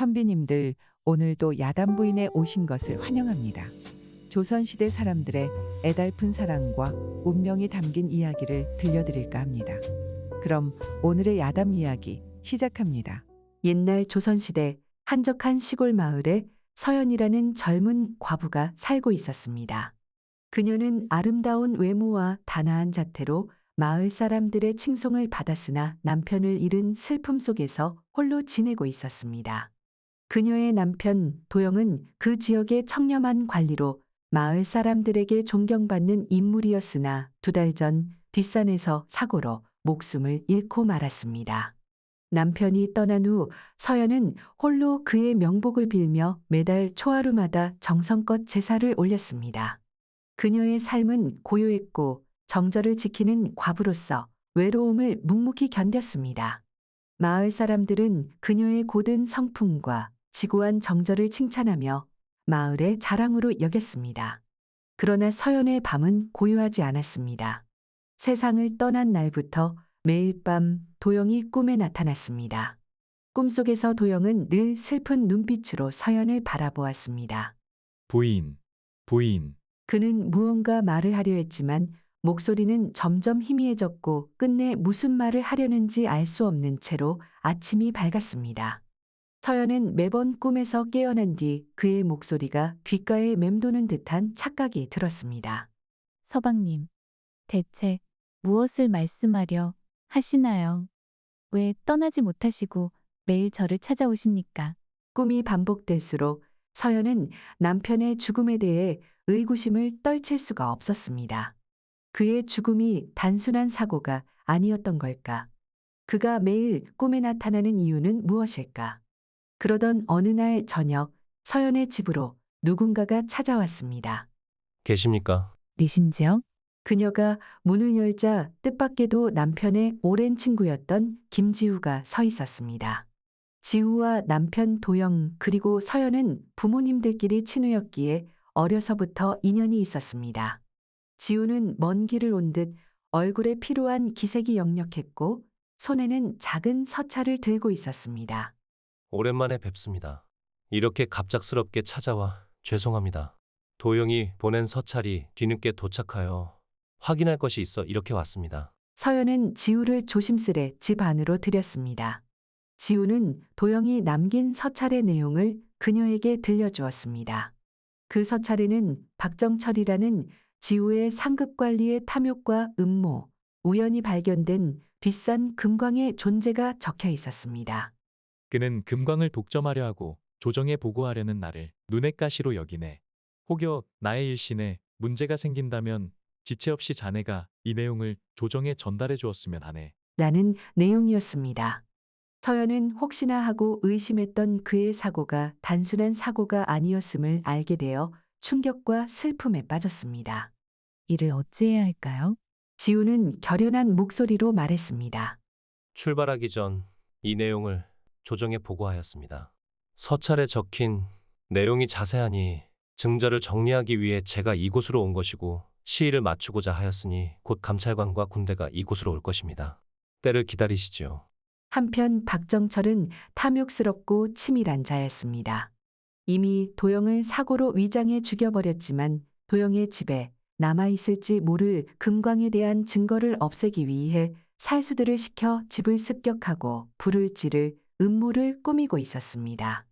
선비님들, 오늘도 야단 부인에 오신 것을 환영합니다. 조선시대 사람들의 애달픈 사랑과 운명이 담긴 이야기를 들려드릴까 합니다. 그럼 오늘의 야담 이야기 시작합니다. 옛날 조선시대 한적한 시골 마을에 서연이라는 젊은 과부가 살고 있었습니다. 그녀는 아름다운 외모와 단아한 자태로 마을 사람들의 칭송을 받았으나 남편을 잃은 슬픔 속에서 홀로 지내고 있었습니다. 그녀의 남편 도영은 그 지역의 청렴한 관리로 마을 사람들에게 존경받는 인물이었으나 2달 전 뒷산에서 사고로 목숨을 잃고 말았습니다. 남편이 떠난 후 서연은 홀로 그의 명복을 빌며 매달 초하루마다 정성껏 제사를 올렸습니다. 그녀의 삶은 고요했고 정절을 지키는 과부로서 외로움을 묵묵히 견뎠습니다. 마을 사람들은 그녀의 고든 성품과 지고한 정절을 칭찬하며 마을의 자랑으로 여겼습니다. 그러나 서연의 밤은 고요하지 않았습니다. 세상을 떠난 날부터 매일 밤 도영이 꿈에 나타났습니다. 꿈속에서 도영은 늘 슬픈 눈빛으로 서연을 바라보았습니다. 부인, 부인, 그는 무언가 말을 하려 했지만 목소리는 점점 희미해졌고 끝내 무슨 말을 하려는지 알 수 없는 채로 아침이 밝았습니다. 서연은 매번 꿈에서 깨어난 뒤 그의 목소리가 귓가에 맴도는 듯한 착각이 들었습니다. 서방님, 대체 무엇을 말씀하려 하시나요? 왜 떠나지 못하시고 매일 저를 찾아오십니까? 꿈이 반복될수록 서연은 남편의 죽음에 대해 의구심을 떨칠 수가 없었습니다. 그의 죽음이 단순한 사고가 아니었던 걸까? 그가 매일 꿈에 나타나는 이유는 무엇일까? 그러던 어느 날 저녁 서연의 집으로 누군가가 찾아왔습니다. 계십니까? 리신지요? 그녀가 문을 열자 뜻밖에도 남편의 오랜 친구였던 김지우가 서 있었습니다. 지우와 남편 도영 그리고 서연은 부모님들끼리 친구였기에 어려서부터 인연이 있었습니다. 지우는 먼 길을 온 듯 얼굴에 피로한 기색이 역력했고 손에는 작은 서찰을 들고 있었습니다. 오랜만에 뵙습니다. 이렇게 갑작스럽게 찾아와 죄송합니다. 도영이 보낸 서찰이 뒤늦게 도착하여 확인할 것이 있어 이렇게 왔습니다. 서연은 지우를 조심스레 집 안으로 들였습니다. 지우는 도영이 남긴 서찰의 내용을 그녀에게 들려주었습니다. 그 서찰에는 박정철이라는 지우의 상급 관리의 탐욕과 음모, 우연히 발견된 뒷산 금광의 존재가 적혀 있었습니다. 그는 금광을 독점하려 하고 조정에 보고하려는 나를 눈엣 가시로 여기네. 혹여 나의 일신에 문제가 생긴다면 지체 없이 자네가 이 내용을 조정에 전달해 주었으면 하네. 라는 내용이었습니다. 서연은 혹시나 하고 의심했던 그의 사고가 단순한 사고가 아니었음을 알게 되어 충격과 슬픔에 빠졌습니다. 이를 어찌해야 할까요? 지우는 결연한 목소리로 말했습니다. 출발하기 전 이 내용을 조정에 보고하였습니다. 서찰에 적힌 내용이 자세하니 증거를 정리하기 위해 제가 이곳으로 온 것이고 시일을 맞추고자 하였으니 곧 감찰관과 군대가 이곳으로 올 것입니다. 때를 기다리시지요. 한편 박정철은 탐욕스럽고 치밀한 자였습니다. 이미 도영을 사고로 위장해 죽여버렸지만 도영의 집에 남아있을지 모를 금광에 대한 증거를 없애기 위해 살수들을 시켜 집을 습격하고 불을 지를 음모를 꾸미고 있었습니다.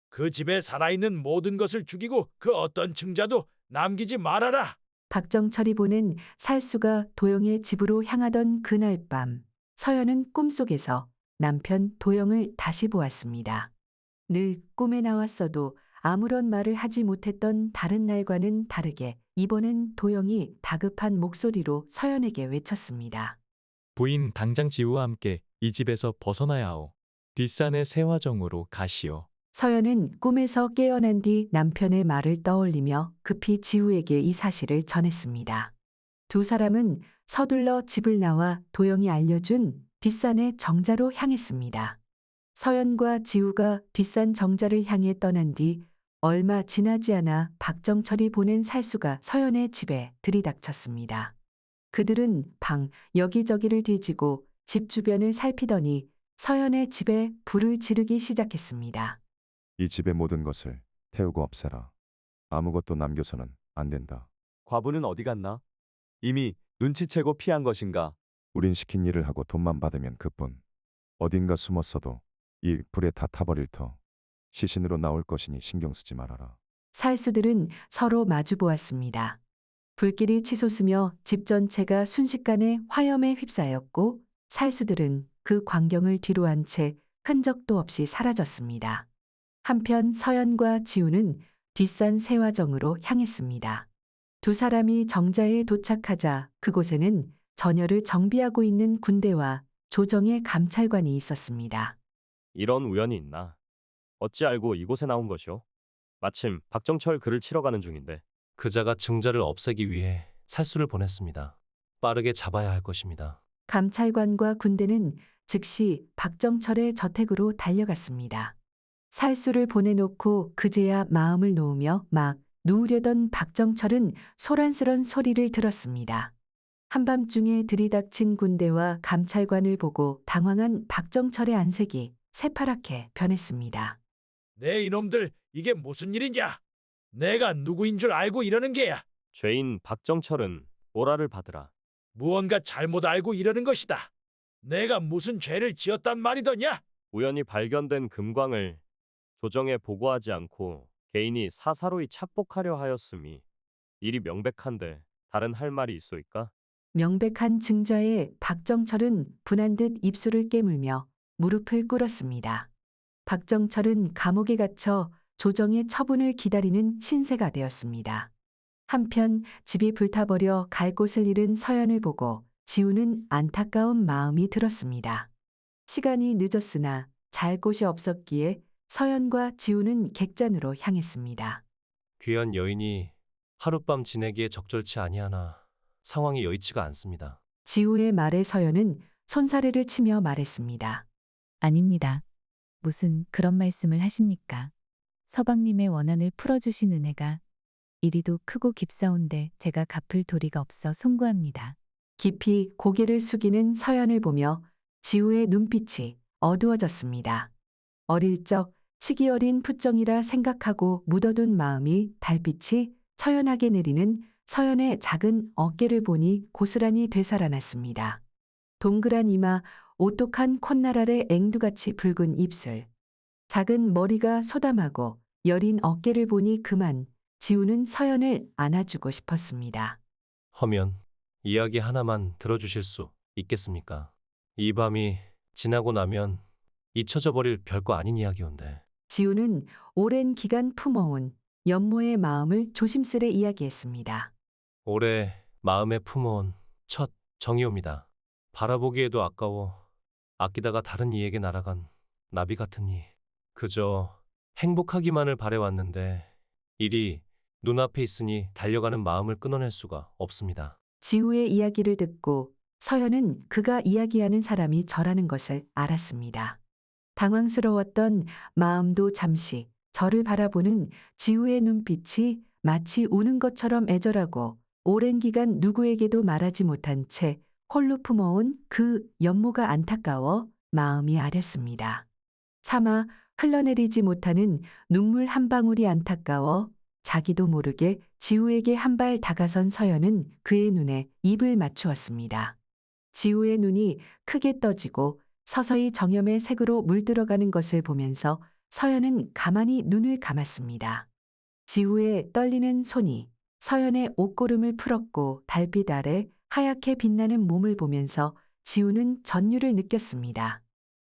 그 집에 살아있는 모든 것을 죽이고 그 어떤 증자도 남기지 말아라. 박정철이 보낸 살수가 도영의 집으로 향하던 그날 밤 서연은 꿈속에서 남편 도영을 다시 보았습니다. 늘 꿈에 나왔어도 아무런 말을 하지 못했던 다른 날과는 다르게 이번엔 도영이 다급한 목소리로 서연에게 외쳤습니다. 부인 당장 지우와 함께 이 집에서 벗어나야 하오. 뒷산의 세화정으로 가시오. 서연은 꿈에서 깨어난 뒤 남편의 말을 떠올리며 급히 지우에게 이 사실을 전했습니다. 두 사람은 서둘러 집을 나와 도영이 알려준 뒷산의 정자로 향했습니다. 서연과 지우가 뒷산 정자를 향해 떠난 뒤 얼마 지나지 않아 박정철이 보낸 살수가 서연의 집에 들이닥쳤습니다. 그들은 방 여기저기를 뒤지고 집 주변을 살피더니 서연의 집에 불을 지르기 시작했습니다. 이 집의 모든 것을 태우고 없애라. 아무것도 남겨서는 안 된다. 과부는 어디 갔나? 이미 눈치채고 피한 것인가? 우린 시킨 일을 하고 돈만 받으면 그뿐. 어딘가 숨었어도 이 불에 다 타버릴 터. 시신으로 나올 것이니 신경 쓰지 말아라. 살수들은 서로 마주 보았습니다. 불길이 치솟으며 집 전체가 순식간에 화염에 휩싸였고 살수들은 그 광경을 뒤로 한 채 흔적도 없이 사라졌습니다. 한편 서연과 지우는 뒷산 세화정으로 향했습니다. 두 사람이 정자에 도착하자 그곳에는 전열을 정비하고 있는 군대와 조정의 감찰관이 있었습니다. 이런 우연이 있나? 어찌 알고 이곳에 나온 것이오? 마침 박정철 글을 치러 가는 중인데. 그자가 증자를 없애기 위해 살수를 보냈습니다. 빠르게 잡아야 할 것입니다. 감찰관과 군대는 즉시 박정철의 저택으로 달려갔습니다. 살수를 보내놓고 그제야 마음을 놓으며 막 누우려던 박정철은 소란스런 소리를 들었습니다. 한밤중에 들이닥친 군대와 감찰관을 보고 당황한 박정철의 안색이 새파랗게 변했습니다. 내 이놈들 이게 무슨 일이냐? 내가 누구인 줄 알고 이러는 게야. 죄인 박정철은 오라를 받으라. 무언가 잘못 알고 이러는 것이다. 내가 무슨 죄를 지었단 말이더냐? 우연히 발견된 금광을 조정에 보고하지 않고 개인이 사사로이 착복하려 하였음이 일이 명백한데 다른 할 말이 있소이까? 명백한 증자에 박정철은 분한 듯 입술을 깨물며 무릎을 꿇었습니다. 박정철은 감옥에 갇혀 조정의 처분을 기다리는 신세가 되었습니다. 한편 집이 불타버려 갈 곳을 잃은 서연을 보고 지우는 안타까운 마음이 들었습니다. 시간이 늦었으나 잘 곳이 없었기에 서연과 지우는 객잔으로 향했습니다. 귀한 여인이 하룻밤 지내기에 적절치 아니하나 상황이 여의치가 않습니다. 지우의 말에 서연은 손사래를 치며 말했습니다. 아닙니다. 무슨 그런 말씀을 하십니까? 서방님의 원한을 풀어주신 은혜가 이리도 크고 깊사온데 제가 갚을 도리가 없어 송구합니다. 깊이 고개를 숙이는 서연을 보며 지우의 눈빛이 어두워졌습니다. 어릴 적 치기 어린 풋정이라 생각하고 묻어둔 마음이 달빛이 처연하게 내리는 서연의 작은 어깨를 보니 고스란히 되살아났습니다. 동그란 이마, 오똑한 콧날 아래 앵두같이 붉은 입술, 작은 머리가 소담하고 여린 어깨를 보니 그만 지우는 서연을 안아주고 싶었습니다. 허면 이야기 하나만 들어주실 수 있겠습니까? 이 밤이 지나고 나면 잊혀져 버릴 별거 아닌 이야기온데. 지우는 오랜 기간 품어온 연모의 마음을 조심스레 이야기했습니다. 올해 마음에 품어온 첫 정이옵니다. 바라보기에도 아까워 아끼다가 다른 이에게 날아간 나비 같은 이. 그저 행복하기만을 바래왔는데 일이 눈앞에 있으니 달려가는 마음을 끊어낼 수가 없습니다. 지우의 이야기를 듣고 서연은 그가 이야기하는 사람이 저라는 것을 알았습니다. 당황스러웠던 마음도 잠시 저를 바라보는 지우의 눈빛이 마치 우는 것처럼 애절하고 오랜 기간 누구에게도 말하지 못한 채 홀로 품어온 그 연모가 안타까워 마음이 아렸습니다. 차마 흘러내리지 못하는 눈물 한 방울이 안타까워 자기도 모르게 지우에게 한 발 다가선 서연은 그의 눈에 입을 맞추었습니다. 지우의 눈이 크게 떠지고 서서히 정염의 색으로 물들어가는 것을 보면서 서연은 가만히 눈을 감았습니다. 지우의 떨리는 손이 서연의 옷고름을 풀었고 달빛 아래 하얗게 빛나는 몸을 보면서 지우는 전율을 느꼈습니다.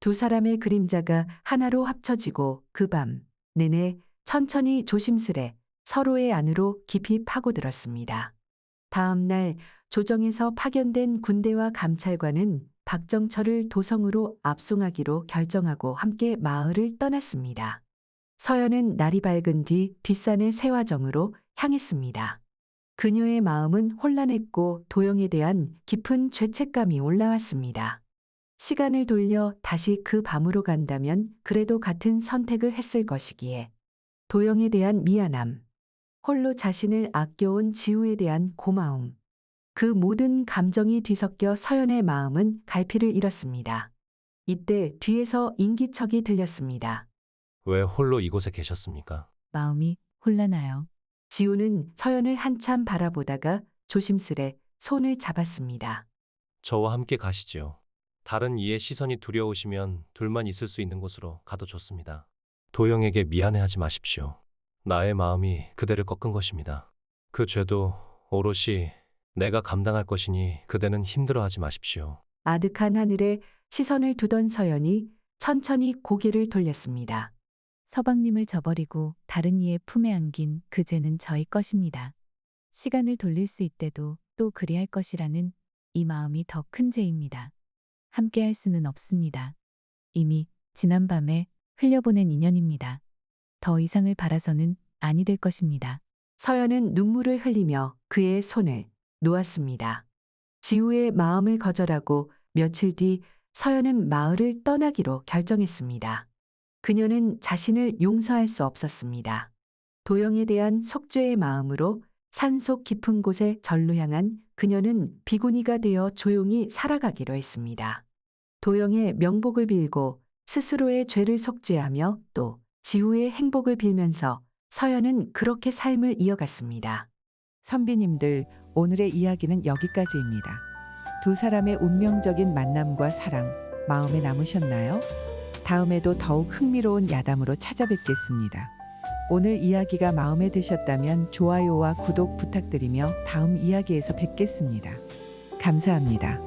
두 사람의 그림자가 하나로 합쳐지고 그 밤 내내 천천히 조심스레 서로의 안으로 깊이 파고들었습니다. 다음 날 조정에서 파견된 군대와 감찰관은 박정철을 도성으로 압송하기로 결정하고 함께 마을을 떠났습니다. 서연은 날이 밝은 뒤 뒷산의 세화정으로 향했습니다. 그녀의 마음은 혼란했고 도영에 대한 깊은 죄책감이 올라왔습니다. 시간을 돌려 다시 그 밤으로 간다면 그래도 같은 선택을 했을 것이기에 도영에 대한 미안함, 홀로 자신을 아껴온 지우에 대한 고마움, 그 모든 감정이 뒤섞여 서연의 마음은 갈피를 잃었습니다. 이때 뒤에서 인기척이 들렸습니다. 왜 홀로 이곳에 계셨습니까? 마음이 혼란하여 지우는 서연을 한참 바라보다가 조심스레 손을 잡았습니다. 저와 함께 가시지요. 다른 이의 시선이 두려우시면 둘만 있을 수 있는 곳으로 가도 좋습니다. 도영에게 미안해하지 마십시오. 나의 마음이 그대를 꺾은 것입니다. 그 죄도 오롯이 내가 감당할 것이니 그대는 힘들어하지 마십시오. 아득한 하늘에 시선을 두던 서연이 천천히 고개를 돌렸습니다. 서방님을 저버리고 다른 이의 품에 안긴 그 죄는 저희 것입니다. 시간을 돌릴 수 있대도 또 그리할 것이라는 이 마음이 더 큰 죄입니다. 함께 할 수는 없습니다. 이미 지난밤에 흘려보낸 인연입니다. 더 이상을 바라서는 아니 될 것입니다. 서연은 눈물을 흘리며 그의 손을 놓았습니다. 지우의 마음을 거절하고 며칠 뒤 서연은 마을을 떠나기로 결정했습니다. 그녀는 자신을 용서할 수 없었습니다. 도영에 대한 속죄의 마음으로 산속 깊은 곳에 절로 향한 그녀는 비구니가 되어 조용히 살아가기로 했습니다. 도영의 명복을 빌고 스스로의 죄를 속죄하며 또 지우의 행복을 빌면서 서연은 그렇게 삶을 이어갔습니다. 선비님들, 오늘의 이야기는 여기까지입니다. 두 사람의 운명적인 만남과 사랑, 마음에 남으셨나요? 다음에도 더욱 흥미로운 야담으로 찾아뵙겠습니다. 오늘 이야기가 마음에 드셨다면 좋아요와 구독 부탁드리며 다음 이야기에서 뵙겠습니다. 감사합니다.